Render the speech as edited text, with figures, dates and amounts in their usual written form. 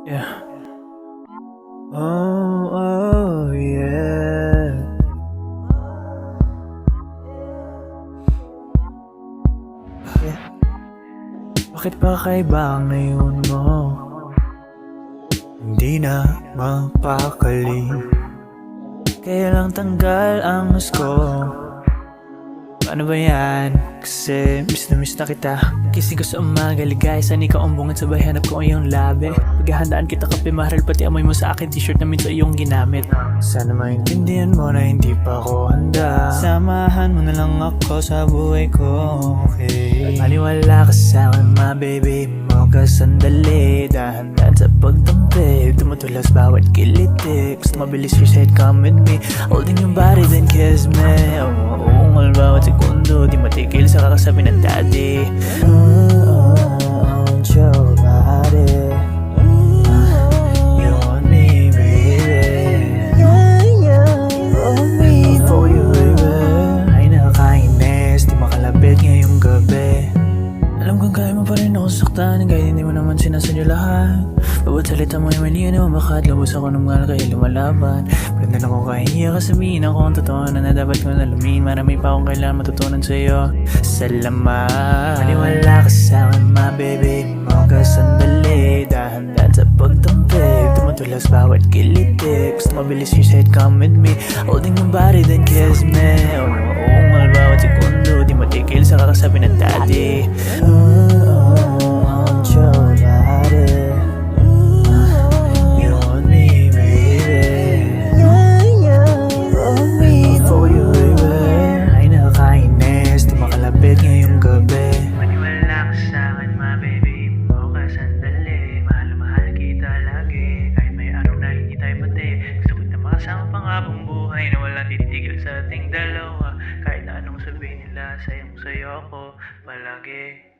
Yeah. Oh, oh, yeah. Bakit pa kaiba ang ngayon mo? Hindi na mapakali, kaya lang tanggal ang gusto. Paano ba yan? Kasi miss na kita. Gising ko sa umaga, ligay saan ikaw ang bungad, sabay hanap ko ang iyong labi. Paghahandaan kita kape, mahal pati amoy mo sa akin, t-shirt na minsan iyong ginamit. Sana maintindihan mo na hindi pa ako handa. Samahan mo na lang ako sa buhay ko, okay? Maniwala ka sa akin, my baby mo ka sandali. Dahan-dahan sa pagtampi, tumutulas bawat kiliti. Gusto mabilis your side, come with me. Holding your body then kiss me. Ungal bawat segundo, di matigil sa kakasabi ng daddy. Want your body. You want me, baby. Want me for you, baby. Ay nakakainis, di makalapit ngayong gabi. Alam kong kaya mo pa rin ako saktan, kahit hindi mo naman sinasadya lahat. Bawat salita mo ay mali, ano bakit labos ako ng mahal kaya lumalaban. Pero na ako kahiya ka sabihin ako ang totoo na dapat ko nalumin. Marami pa akong kailangan matutunan sa'yo. Salamat. Maniwala ka sa akin, my baby mo ka sandali. Dahan-dahan sa pagtampi, tumutulas bawat kiliti. Gusto mabilis your side, come with me. Holding your body then kiss me. Ungal bawat segundo, di matigil sa kakasabi ng daddy. Want your body. You want me, baby. Want me for you, baby. Ay nakakainis, di makalapit ngayong gabi. Maniwala ka sa akin, my baby mo ka sandali. Mahal na mahal kita lagi, kahit may araw na hindi tayo pati. Gusto kita makasama pang habang buhay na walang tititigil sa ating dalawa. Kahit na anong sabihin nila, sayang sa'yo ako palagi.